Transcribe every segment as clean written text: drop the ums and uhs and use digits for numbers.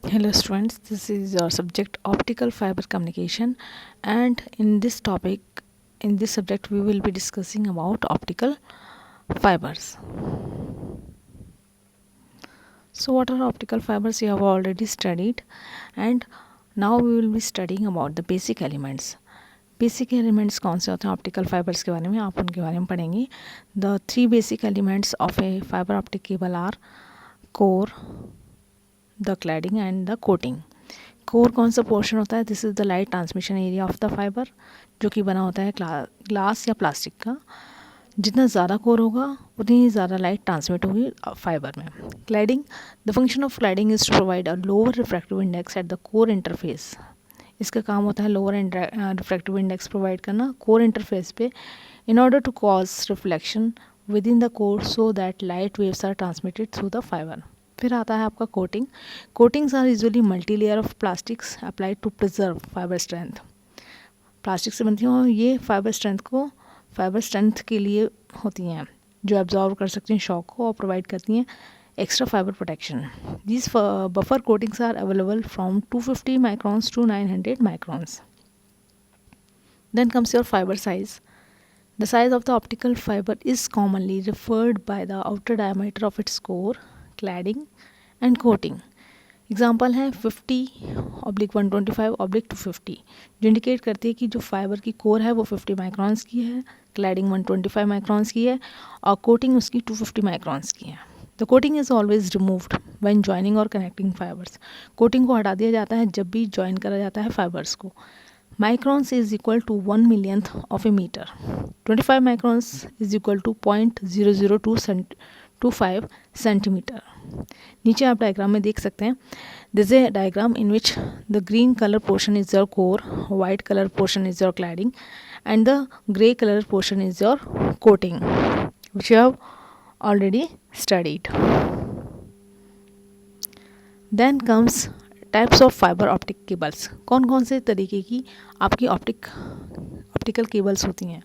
Hello students, this is your subject optical fiber communication, and in this subject we will be discussing about optical fibers. So what are optical fibers? You have already studied, and now we will be studying about the basic elements. Basic elements कौन से होते हैं optical fibres के बारे में, आप उनके बारे में पढ़ेंगे. The three basic elements of a fibre optic cable are core, the cladding and the coating. Core कौन सा पोर्शन होता है? This is the light transmission area of the fibre, जो कि बना होता है ग्लास या प्लास्टिक का. जितना ज़्यादा कोर होगा उतनी ही ज़्यादा लाइट ट्रांसमिट होगी फाइबर में. Cladding, the function of cladding is to provide a lower refractive index at the core interface. इसका काम होता है लोअर रिफ्रैक्टिव इंडेक्स प्रोवाइड करना कोर इंटरफेस पे, in order to cause reflection within the core so that light waves are transmitted through the fibre. फिर आता है आपका coating. Coatings are usually multi layer of plastics applied to preserve fibre strength. Plastic से बनती हैं और ये fibre strength के लिए होती हैं, जो एब्जॉर्व कर सकती हैं शॉक को और प्रोवाइड करती हैं extra fiber protection. These buffer coatings are available from 250 microns to 900 microns. Then comes your fiber size. The size of the optical fiber is commonly referred by the outer diameter of its core, cladding and coating. Example है 50/125/250, जो indicate करती है कि जो fibre की core है वो 50 microns की है, क्लैडिंग 125 माइक्रॉन्स की है और कोटिंग उसकी 250 माइक्रॉन्स की है. The coating is always removed when joining और कनेक्टिंग फाइबर्स. कोटिंग को हटा दिया जाता है जब भी जॉइन करा जाता है फाइबर्स को. Microns is equal to 1 millionth of a metre. 25 microns is equal to 0.00225 centimetre. नीचे आप डायग्राम में देख सकते हैं. This a diagram in which the green colour portion is your core, white colour portion is your cladding and the grey colour portion is your coating, which you have already studied. Then comes types of fiber optic cables. कौन कौन से तरीके की आपकी optical cables होती हैं.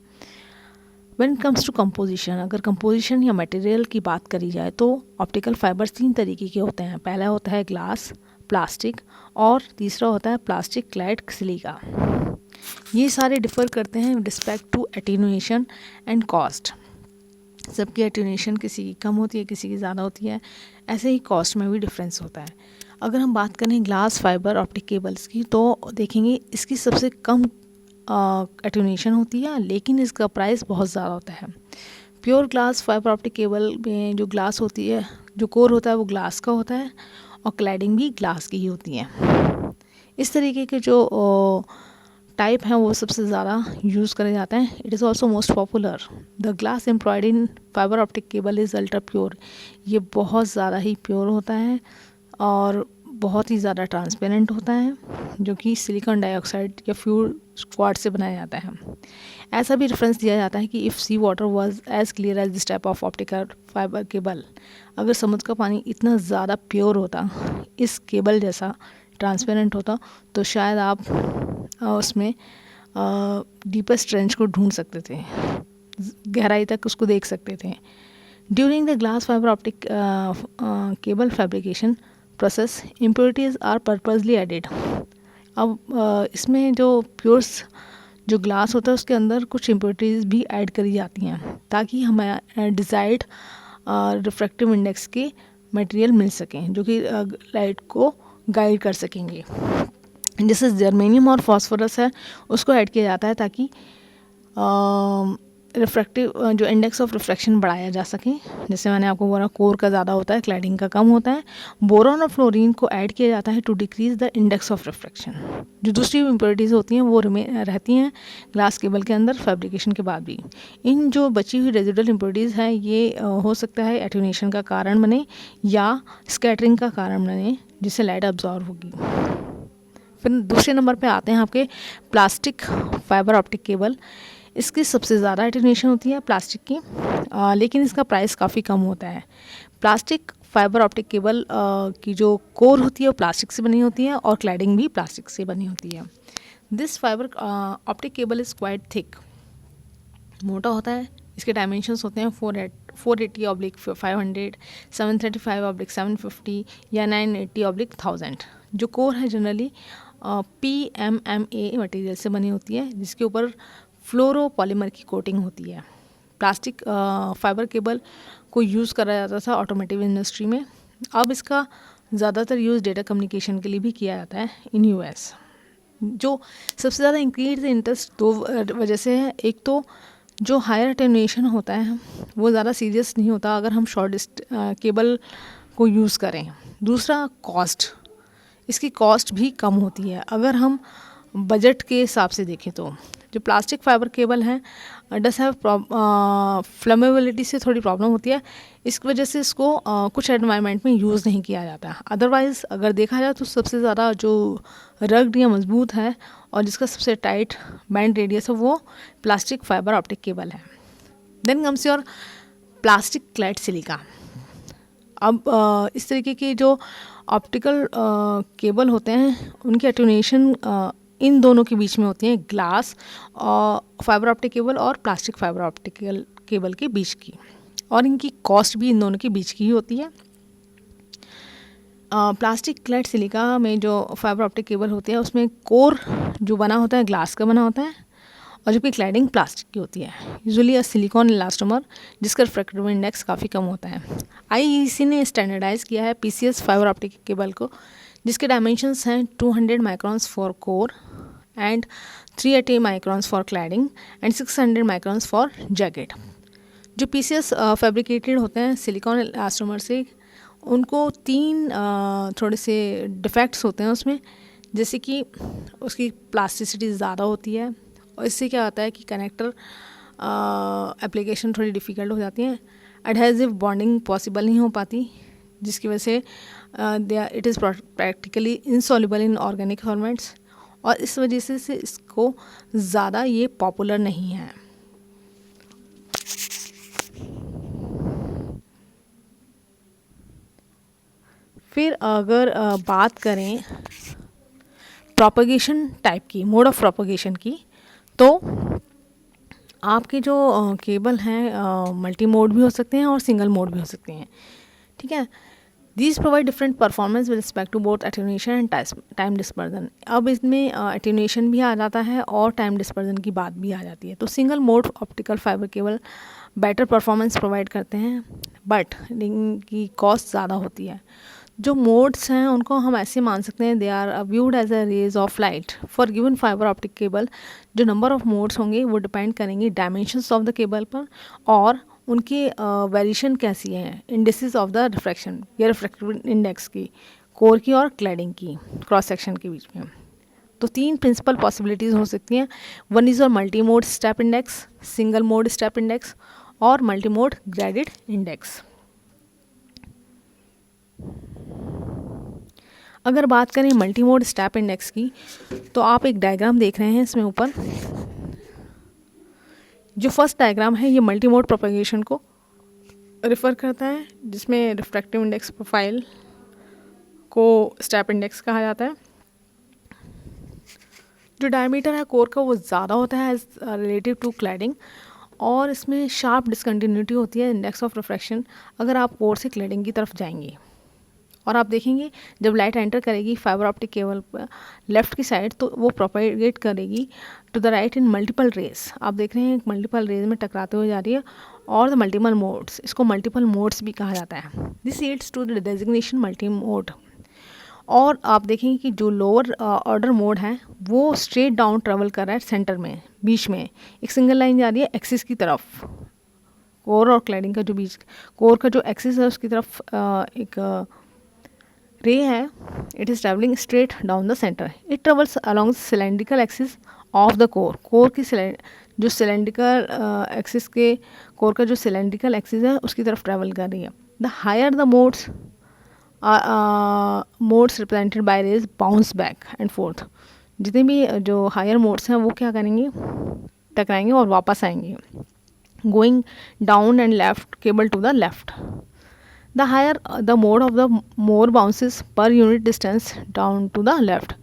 When it comes to composition, अगर composition या मटेरियल की बात करी जाए तो ऑप्टिकल फाइबर्स 3 तरीके के होते हैं. पहला होता है ग्लास, प्लास्टिक और तीसरा होता है प्लास्टिक क्लैड सिलिका. ये सारे डिफर करते हैं with respect to attenuation and cost. सबकी एटेन्यूएशन किसी की कम होती है, किसी की ज़्यादा होती है. ऐसे ही कॉस्ट में भी डिफरेंस होता है. अगर हम बात करें ग्लास फाइबर ऑप्टिक केबल्स की तो देखेंगे इसकी सबसे कम एटेन्यूएशन होती है, लेकिन इसका प्राइस बहुत ज़्यादा होता है. Pure glass fibre optic cable में जो ग्लास होती है, जो कोर होता है वो ग्लास का होता है और क्लैडिंग भी ग्लास की ही होती है. इस तरीके के जो टाइप हैं वो सबसे ज़्यादा यूज़ करे जाते हैं. It is also most popular. The glass employed in fibre optic cable is ultra pure. ये बहुत ज़्यादा ही प्योर होता है और बहुत ही ज़्यादा ट्रांसपेरेंट होता है, जो कि सिलिकॉन डाइऑक्साइड या फ्यूल क्वार्ट्ज से बनाया जाता है. ऐसा भी रेफरेंस दिया जाता है कि if sea water was as clear as this type of optical fibre cable, अगर समुद्र का पानी इतना ज़्यादा प्योर होता, इस केबल जैसा ट्रांसपेरेंट होता, तो शायद आप उसमें डीपेस्ट ट्रेंच को ढूंढ सकते थे, गहराई तक उसको देख सकते थे. During the glass fibre optic cable fabrication process impurities are purposely added. अब इसमें जो प्योर्स जो ग्लास होता है उसके अंदर कुछ इम्प्योरिटीज़ भी ऐड करी जाती हैं ताकि हमें डिज़ायर्ड रिफ्रैक्टिव इंडेक्स के मटेरियल मिल सकें, जो कि लाइट को गाइड कर सकेंगे. जैसे जर्मेनियम और फॉस्फोरस है उसको ऐड किया जाता है ताकि रिफ्रैक्टिव जो इंडेक्स ऑफ रिफ्रैक्शन बढ़ाया जा सके. जैसे मैंने आपको बोला कोर का ज़्यादा होता है, क्लैडिंग का कम होता है. बोरॉन और फ्लोरीन को ऐड किया जाता है to decrease the index of refraction. जो दूसरी इम्प्योरिटीज़ होती हैं वो रहती हैं ग्लास केबल के अंदर फैब्रिकेशन के बाद भी. इन जो बची हुई रेजिडुअल इम्प्योरिटीज़ है ये हो सकता है एटेन्यूएशन का कारण बने या स्कैटरिंग का कारण बने, जिससे लाइट अब्जॉर्व होगी. फिर दूसरे नंबर पे आते हैं आपके प्लास्टिक फाइबर ऑप्टिक केबल. इसकी सबसे ज़्यादा एटेन्यूएशन होती है प्लास्टिक की, लेकिन इसका प्राइस काफ़ी कम होता है. प्लास्टिक फाइबर ऑप्टिक केबल की जो कोर होती है वो प्लास्टिक से बनी होती है और क्लैडिंग भी प्लास्टिक से बनी होती है. This fibre optic cable is quite thick. मोटा होता है. इसके डायमेंशंस होते हैं 480/500, 735/750 या 980/1000। जो कोर है जनरली PMMA मटेरियल से बनी होती है, जिसके ऊपर फ्लोरोपॉलीमर की कोटिंग होती है। प्लास्टिक फाइबर केबल को यूज़ करा जाता था ऑटोमोटिव इंडस्ट्री में। अब इसका ज़्यादातर यूज़ डेटा कम्युनिकेशन के लिए भी किया जाता है इन US। जो सबसे ज़्यादा इंक्रीज इंटरेस्ट दो वजह से है। एक तो जो हायर अटेन्यूएशन होता है वो ज़्यादा सीरियस नहीं होता अगर हम शॉर्ट केबल को यूज़ करें। दूसरा कॉस्ट, इसकी कॉस्ट भी कम होती है अगर हम बजट के हिसाब से देखें तो। जो प्लास्टिक फाइबर केबल है डस हैव फ्लेमेबिलिटी से थोड़ी प्रॉब्लम होती है, इस वजह से इसको कुछ एनवायरनमेंट में यूज़ नहीं किया जाता। अदरवाइज़ अगर देखा जाए तो सबसे ज़्यादा जो रग्ड या मजबूत है और जिसका सबसे टाइट बैंड रेडियस है वो प्लास्टिक फाइबर ऑप्टिक केबल है। Then comes your plastic clad silica. अब इस तरीके के जो ऑप्टिकल केबल होते हैं उनकी अटेन्यूएशन इन दोनों के बीच में होती है, ग्लास और फाइबर ऑप्टिक केबल और प्लास्टिक फाइबर ऑप्टिक केबल के बीच की, और इनकी कॉस्ट भी इन दोनों के बीच की ही होती है। प्लास्टिक क्लैड सिलिका में जो फाइबर ऑप्टिक केबल होती है उसमें कोर जो बना होता है ग्लास का बना होता है, और जबकि क्लैडिंग प्लास्टिक की होती है, यूजुअली सिलिकॉन इलास्टोमर, जिसका रिफ्रैक्टिव इंडेक्स काफ़ी कम होता है। IEC ने स्टैंडर्डाइज किया है PCS फाइबर ऑप्टिक केबल को, जिसके डायमेंशंस हैं 200 microns for core and 380 microns for cladding and 600 microns for jacket. जो PCS फैब्रिकेटेड होते हैं सिलिकॉन इलास्टोमर से, उनको 3 थोड़े से डिफेक्ट्स होते हैं उसमें, जैसे कि उसकी प्लास्टिसिटी ज़्यादा होती है और इससे क्या होता है कि कनेक्टर एप्लीकेशन थोड़ी डिफ़िकल्ट हो जाती हैं, एडहेसिव बॉन्डिंग पॉसिबल नहीं हो पाती, जिसकी वजह से it is practically insoluble in organic formats, और इस वजह से इसको ज़्यादा ये पॉपुलर नहीं है। फिर अगर बात करें प्रोपगेशन टाइप की, मोड ऑफ प्रोपगेशन की, तो आपके जो केबल हैं मल्टी मोड भी हो सकते हैं और सिंगल मोड भी हो सकते हैं, ठीक है। These provide different performance with respect to both attenuation and time dispersion। अब इसमें attenuation भी आ जाता है और time dispersion की बात भी आ जाती है। तो single mode optical fibre cable better performance provide करते हैं, बट इनकी कॉस्ट ज़्यादा होती है। जो मोड्स हैं उनको हम ऐसे मान सकते हैं, they are viewed as a rays of light for given fibre optic cable. जो नंबर ऑफ मोड्स होंगे वो डिपेंड करेंगे डायमेंशंस ऑफ द केबल पर और उनकी वेरिएशन कैसी है इंडिसेस ऑफ द रिफ्रैक्शन या रिफ्रैक्टिव इंडेक्स की, कोर की और क्लैडिंग की, क्रॉस सेक्शन के बीच में। तो 3 प्रिंसिपल पॉसिबिलिटीज़ हो सकती हैं। वन इज़ और multi mode step index, single mode step index और मल्टी मोड ग्रेडेड इंडेक्स। अगर बात करें मल्टी मोड स्टेप इंडेक्स की, तो आप एक डायग्राम देख रहे हैं इसमें ऊपर। जो फर्स्ट डायग्राम है ये मल्टी मोड प्रोपगेशन को रिफ़र करता है, जिसमें रिफ्रैक्टिव इंडेक्स प्रोफाइल को स्टेप इंडेक्स कहा जाता है। जो डायमीटर है कोर का वो ज़्यादा होता है एज रिलेटिव टू क्लैडिंग, और इसमें शार्प डिसकंटिन्यूटी होती है इंडेक्स ऑफ रिफ्रैक्शन अगर आप कोर से क्लैडिंग की तरफ जाएंगे। और आप देखेंगे जब लाइट एंटर करेगी फाइबर ऑप्टिक केबल पर लेफ़्ट की साइड, तो वो प्रोपेगेट करेगी to the right in multiple rays. आप देख रहे हैं मल्टीपल रेज में टकराते हुए जा रही है, और द मल्टीपल मोड्स, इसको मल्टीपल मोड्स भी कहा जाता है। This leads to the designation multi mode. और आप देखेंगे कि जो लोअर ऑर्डर मोड है वो स्ट्रेट डाउन ट्रेवल कर रहा है सेंटर में, बीच में एक सिंगल लाइन जा रही है एक्सिस की तरफ। कोर और क्लैडिंग का जो बीच, कोर का जो एक्सिस है उसकी तरफ एक रे है, it is travelling straight down the centre. It travels along cylindrical axis of the core. Core की जो सिलेंड्रिकल एक्सिस के, कोर का जो सिलेंड्रिकल एक्सिस है उसकी तरफ ट्रेवल कर रही है। The higher the modes represented by rays bounce back and forth. जितने भी जो हायर मोड्स हैं वो क्या करेंगे, टकराएंगे और वापस आएंगे, going down and left cable to the left. The higher the mode of the more bounces per unit distance down to the left।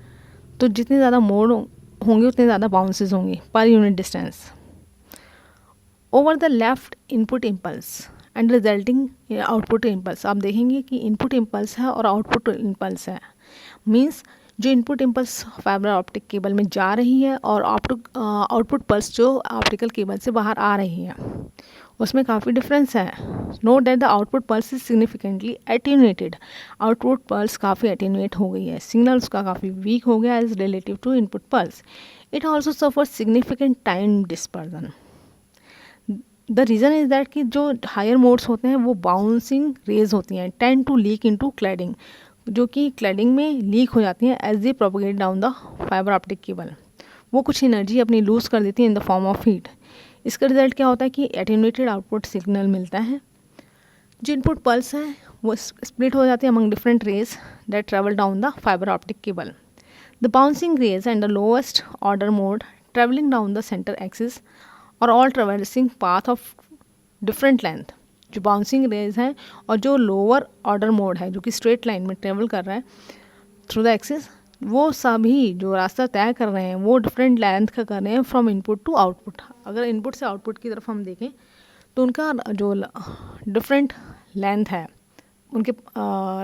तो जितने ज़्यादा मोड होंगे उतने ज़्यादा बाउंसेस होंगे per unit distance. Over the left input impulse and resulting output impulse. आप देखेंगे कि इनपुट इम्पल्स है और आउटपुट इम्पल्स है, मीन्स जो input impulse fibre optic cable में जा रही है और आउटपुट पल्स जो ऑप्टिकल केबल से बाहर आ रही है उसमें काफ़ी डिफरेंस है। Note that the output pulse is significantly attenuated. Output pulse काफ़ी एटीन्यूएट हो गई है, सिग्नल उसका काफ़ी वीक हो गया as relative to input pulse. It also suffer significant time dispersion. The reason is that कि जो हायर मोड्स होते हैं वो बाउंसिंग रेज होती हैं, tend to leak into cladding, जो कि क्लैडिंग में लीक हो जाती हैं as they propagate down the fibre optic cable. वो कुछ एनर्जी अपनी लूज़ कर देती है in the form of heat. इसका रिजल्ट क्या होता है कि एटीन्यूएटेड आउटपुट सिग्नल मिलता है। जो इनपुट पल्स है वो स्प्लिट हो जाती है among different rays that travel down the fibre optic cable. The bouncing rays and the lowest order mode travelling down the centre axis और all traversing path of different length. जो bouncing rays हैं और जो lower order mode है जो कि straight line में travel कर रहा है थ्रू द एक्सिस, वो सभी जो रास्ता तय कर रहे हैं वो डिफरेंट लेंथ का कर रहे हैं फ्रॉम इनपुट टू आउटपुट। अगर इनपुट से आउटपुट की तरफ हम देखें तो उनका जो डिफरेंट लेंथ है उनके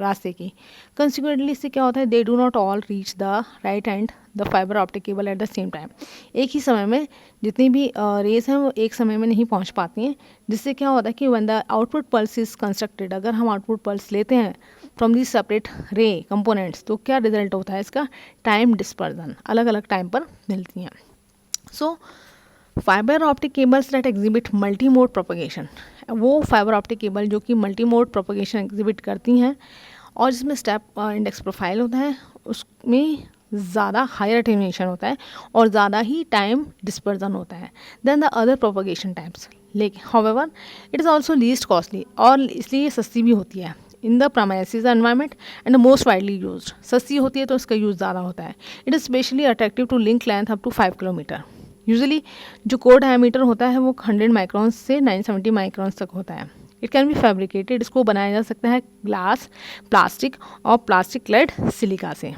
रास्ते की, कंसिक्वेंटली इससे क्या होता है, they do not all reach the right and the fibre optic cable at the same time. एक ही समय में जितनी भी रेस हैं वो एक समय में नहीं पहुंच पाती हैं, जिससे क्या होता है कि when the output pulse is constructed, अगर हम आउटपुट पल्स लेते हैं फ्रॉम दी सेपरेट रे कंपोनेंट्स तो क्या रिजल्ट होता है इसका, टाइम डिस्पर्जन, अलग अलग टाइम पर मिलती हैं। So fibre optic cables that exhibit multi mode propagation, वो फाइबर ऑप्टिक केबल जो कि मल्टी मोड प्रोपगेशन एग्जिबिट करती हैं और जिसमें स्टेप इंडेक्स प्रोफाइल होता है उसमें ज़्यादा हायर अटेन्यूएशन होता है और ज़्यादा ही टाइम डिस्पर्जन होता है then the other propagation types. लेकिन however it is also least costly, और इसलिए ये सस्ती भी होती है in the premises environment and most widely used. सस्ती होती है तो इसका यूज़ ज़्यादा होता है। It is specially attractive to link length up to 5 kilometre. Usually जो कोर डायमीटर होता है वो 100 माइक्रॉन्स से 970 माइक्रॉन्स तक होता है। इट कैन बी फैब्रिकेटेड, इसको बनाया जा सकता है ग्लास, प्लास्टिक और प्लास्टिक क्लेड सिलिका से।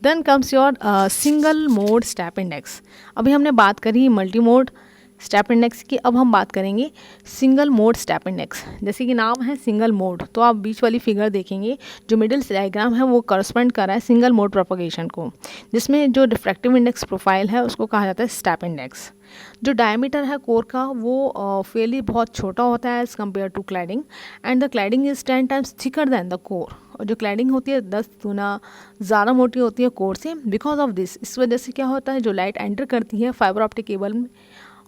Then comes your single mode step index. अभी हमने बात करी मल्टी मोड स्टेप इंडेक्स की, अब हम बात करेंगे सिंगल मोड स्टेप इंडेक्स। जैसे कि नाम है सिंगल मोड, तो आप बीच वाली फिगर देखेंगे जो मिडिल डायग्राम है वो करस्पॉन्ड कर रहा है सिंगल मोड प्रोपगेशन को, जिसमें जो डिफ्रैक्टिव इंडेक्स प्रोफाइल है उसको कहा जाता है स्टेप इंडेक्स। जो डायमीटर है कोर का वो फेयरली बहुत छोटा होता है as compare to cladding, and the cladding is 10 times thicker than the core. और जो क्लैडिंग होती है 10 गुना ज़्यादा मोटी होती है कोर से। बिकॉज ऑफ दिस, इस वजह से क्या होता है, जो लाइट एंटर करती है फाइबर ऑप्टिक केबल में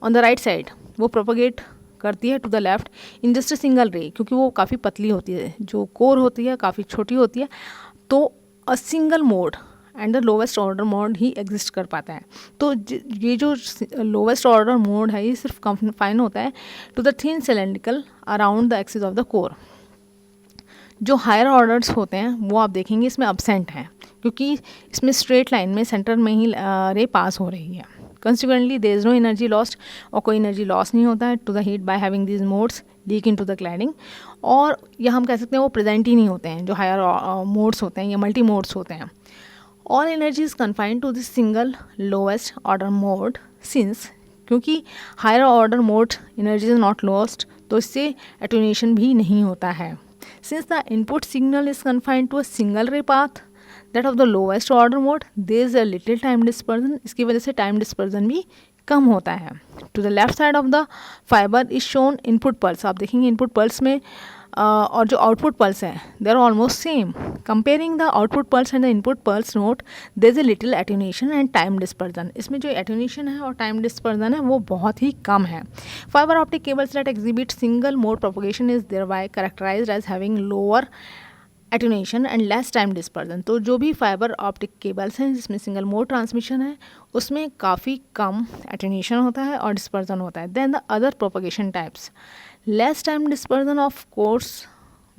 ऑन द राइट साइड वो प्रोपोगेट करती है to the left in just a single ray, क्योंकि वो काफ़ी पतली होती है, जो कोर होती है काफ़ी छोटी होती है, तो a single mode and the lowest order mode he exist कर पाता है। तो ये जो लोवेस्ट ऑर्डर मोड है ये सिर्फ कन्फाइन होता है to the thin cylindrical around the axis of the core. जो हायर ऑर्डर्स होते हैं वो आप देखेंगे इसमें अब्सेंट हैं, क्योंकि इसमें स्ट्रेट लाइन में सेंटर में ही रे पास हो रही है। Consequently there is no energy lost, और कोई एनर्जी लॉस नहीं होता है to the heat by having these modes leak into the cladding. और या हम कह सकते हैं वो प्रेजेंट ही नहीं होते हैं जो हायर मोड्स होते हैं या मल्टी मोड्स होते हैं। All energy is confined to this single lowest order mode, since क्योंकि higher order mode energy is not lost, तो इससे एटोनेशन भी नहीं होता है। Since the input signal is confined to a single ray path, that of the lowest order mode, there is a little time dispersion. इसकी वजह से time dispersion भी कम होता है। To the left side of the fiber is shown input pulse. आप देखेंगे input pulse में और जो output pulse है they are almost same. Comparing the output pulse and the input pulse, note there is a little attenuation and time dispersion. इसमें जो attenuation है और time dispersion है वो बहुत ही कम है। Fiber optic cables that exhibit single mode propagation is thereby characterized as having lower attenuation and less time dispersion. तो जो भी फाइबर ऑप्टिक केबल्स हैं जिसमें सिंगल मोड ट्रांसमिशन है उसमें काफ़ी कम attenuation होता है और dispersion होता है then the other propagation types. Less time dispersion of course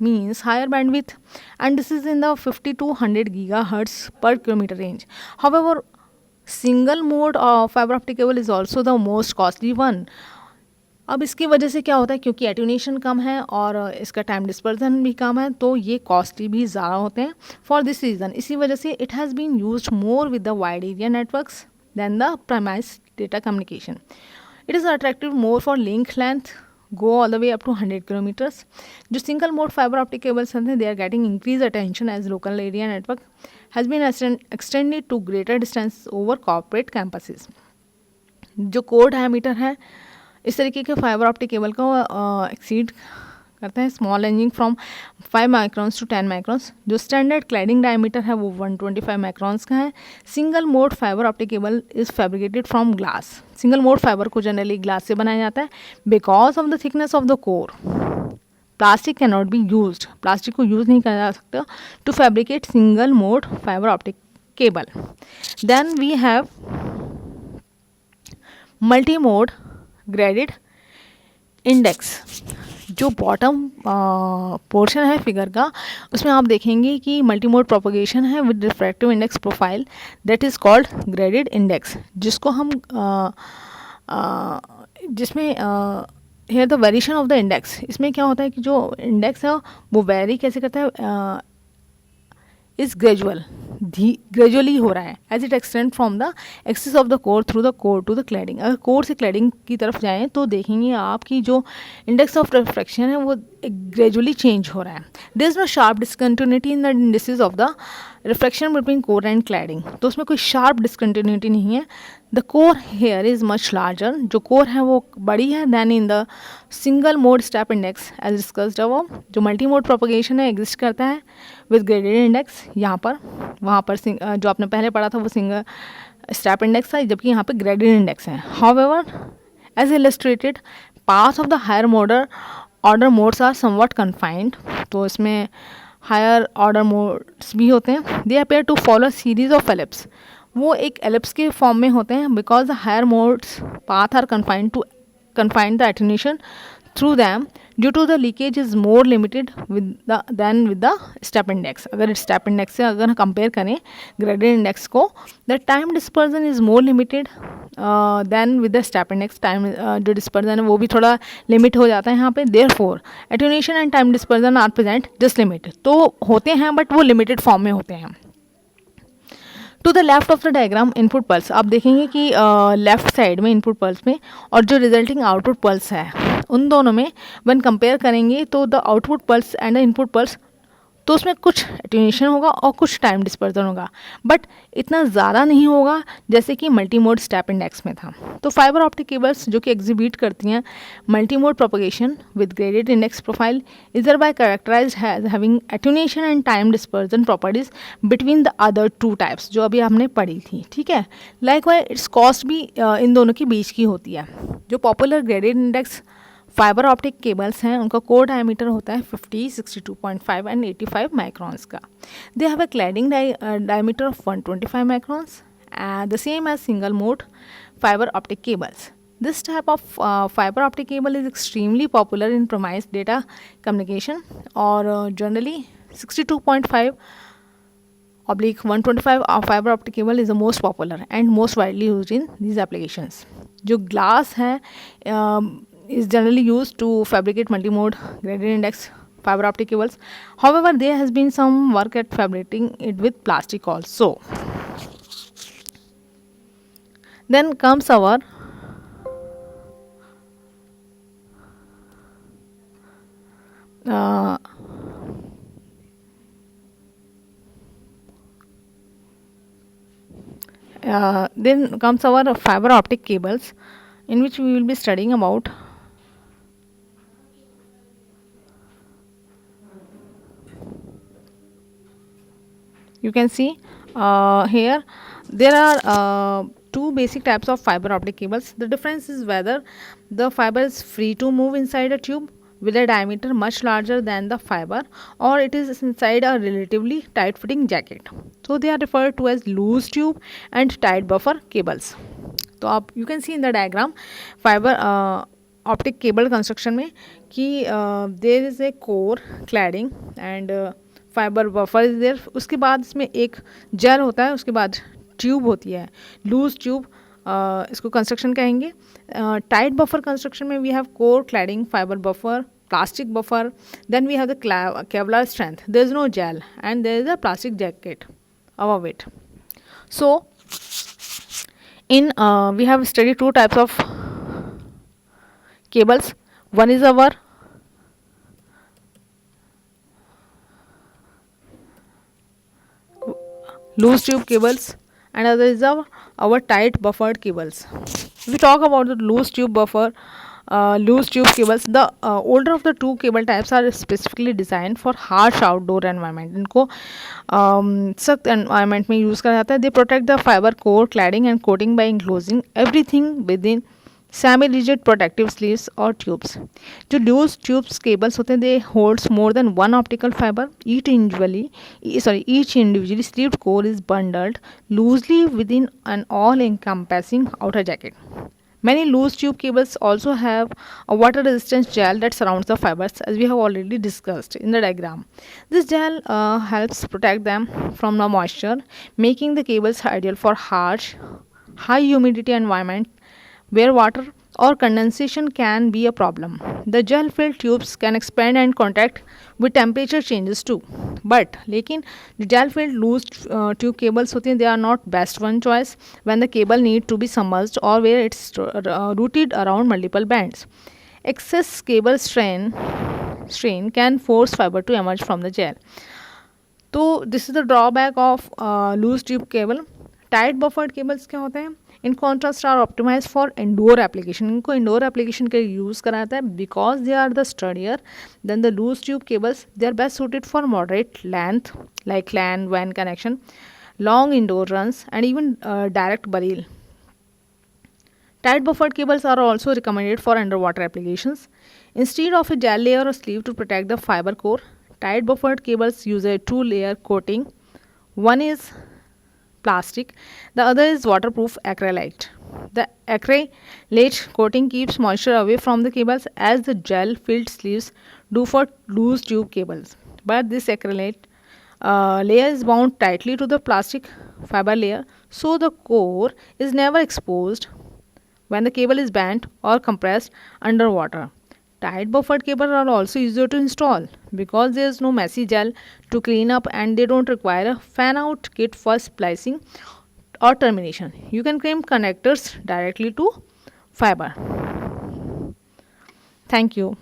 means higher bandwidth, and this is in the 50 to 100 gigahertz per kilometer range. However, single mode of fiber optic cable is also the most costly one. अब इसकी वजह से क्या होता है, क्योंकि attenuation कम है और इसका टाइम डिस्पर्जन भी कम है, तो ये कॉस्टली भी ज़्यादा होते हैं। फॉर दिस रीज़न, इसी वजह से it has been used more with the wide area networks than the primary data communication. It is attractive more for link length go all the way up to 100 kilometres. जो single mode fibre optic cables हैं, they are getting increase attention as local area network has been extended to greater distance over corporate campuses. जो core diameter है इस तरीके के fibre optic cable को exceed करते हैं, small ranging from 5 microns to 10 microns. जो स्टैंडर्ड क्लैडिंग डायमीटर है वो 125 माइक्रॉन्स का है। Single mode fibre optic cable is fabricated from glass. Single mode fibre को जनरली ग्लास से बनाया जाता है because of the thickness of the core. Plastic can not be used, plastic को यूज़ नहीं करा जा सकता to fabricate single mode fibre optic cable. Then we have multi mode graded index. जो बॉटम पोर्शन है फिगर का, उसमें आप देखेंगे कि मल्टी मोड प्रोपगेशन है with refractive index profile that is called graded index, जिसको हम जिसमें here the variation of the index. इसमें क्या होता है कि जो इंडेक्स है वो वेरी कैसे करता है, इज ग्रेजुअली हो रहा है as it extend from the axis of the core through the core to the cladding. अगर कोर से क्लैडिंग की तरफ जाएं तो देखेंगे आप कि जो इंडेक्स ऑफ रिफ्रैक्शन है वो ग्रेजुअली चेंज हो रहा है। There is no sharp discontinuity in the indices of the refraction between core and cladding. तो उसमें कोई शार्प डिसकंटिन्यूटी नहीं है। The core here is much larger, जो कोर है वो बड़ी है then in the single mode step index as discussed above. जो मल्टी मोड प्रोपगेशन है एग्जिस्ट करता है विद ग्रेडेड इंडेक्स यहाँ पर, वहाँ पर जो आपने पहले पढ़ा था वो सिंगल स्टेप इंडेक्स था, जबकि यहाँ पे ग्रेडेड इंडेक्स है। However as illustrated path of the higher order modes are somewhat confined. तो इसमें हायर ऑर्डर मोड्स भी होते हैं। They appear to follow series of ellipse, वो एक एलिप्स के फॉर्म में होते हैं because the higher modes path are confined the attenuation through them due to the leakage is more limited than with the step index. अगर step index से अगर compare करें ग्रेडेड इंडेक्स को, the time dispersion is more limited than with the step index. Time जो dispersion है वो भी थोड़ा लिमिट हो जाता है यहाँ पे। Therefore attenuation and time dispersion are present just limited, तो होते हैं बट वो लिमिटेड फॉर्म में होते हैं। To the left of the diagram input pulse, आप देखेंगे कि लेफ्ट साइड में इनपुट पल्स में और जो रिजल्टिंग आउटपुट पल्स है उन दोनों में व्हेन कंपेयर करेंगे तो the output pulse and the input pulse, तो उसमें कुछ एटेन्यूएशन होगा और कुछ टाइम डिस्पर्जन होगा, बट इतना ज़्यादा नहीं होगा जैसे कि मल्टी मोड स्टेप इंडेक्स में था। तो फाइबर ऑप्टिक केबल्स जो कि एग्जिबिट करती हैं multi mode propagation with graded index profile is thereby characterized as having attenuation and time dispersion properties between the other two types जो अभी हमने पढ़ी थी। ठीक है, लाइकवाइज इट्स कॉस्ट भी इन दोनों के बीच की होती है। जो popular graded index fibre optic cables हैं उनका कोर डायमीटर होता है 50, 62.5 एंड 85 माइक्रॉन्स का। They have a cladding diameter of 125 microns, the same as single mode fibre optic cables. This type of fiber optic cable is extremely popular in promised data communication, और generally 62.5 oblique 125 fiber optic cable is the most popular and most widely used in these applications. जो glass है is generally used to fabricate multi-mode graded index fiber optic cables. However, there has been some work at fabricating it with plastic also. Then comes our then comes our fiber optic cables, in which we will be studying about you can see here there are two basic types of fiber optic cables. The difference is whether the fiber is free to move inside a tube with a diameter much larger than the fiber, or it is inside a relatively tight fitting jacket. So they are referred to as loose tube and tight buffer cables. तो आप you can see in the diagram fiber optic cable construction में कि there is a core cladding and fibre buffer is there. उसके बाद इसमें एक jail होता है, उसके बाद ट्यूब होती है, लूज ट्यूब इसको कंस्ट्रक्शन कहेंगे. टाइट बफर कंस्ट्रक्शन में we have core cladding fibre buffer, plastic buffer, then we have the Kevlar strength, there is no gel and there is a plastic jacket above it. So in we have studied two types of cables. One is our loose tube cables and other is our tight buffered cables. We talk about the loose tube cables. The older of the two cable types are specifically designed for harsh outdoor environment. इनको सख्त environment में use करा जाता है. They protect the fiber core cladding and coating by enclosing everything within semi rigid protective sleeves or tubes. जो loose tubes cables होते हैं, they holds more than one optical fiber. Each individually sleeved core is bundled loosely within an all encompassing outer jacket. Many loose tube cables also have a water resistant gel that surrounds the fibers, as we have already discussed in the diagram. This gel helps protect them from the moisture, making the cables ideal for harsh, high humidity environment where water or condensation can be a problem. The gel filled tubes can expand and contract with temperature changes too. But लेकिन gel filled loose tube cables होती हैं, they are not best one choice when the cable need to be submerged or where it's routed around multiple bands. Excess cable strain can force fiber to emerge from the gel. तो this is the drawback of loose tube cable. Tight buffered cables क्या होते हैं? In contrast are optimise for indoor application. इनको indoor application के use करा जाता है because they are the sturdier than the loose tube cables. They are best suited for moderate length like LAN वैन connection, long indoor runs and even direct burial. Tight buffered cables are also recommended for underwater applications. Instead of a gel layer or sleeve to protect the fiber core, tight buffered cables use a two-layer coating. One is plastic, the other is waterproof acrylate. The acrylate coating keeps moisture away from the cables as the gel-filled sleeves do for loose tube cables. But this acrylate layer is bound tightly to the plastic fiber layer, so the core is never exposed when the cable is bent or compressed underwater. Tight buffered cables are also easier to install because there is no messy gel to clean up and they don't require a fan out kit for splicing or termination. You can crimp connectors directly to fiber. Thank you.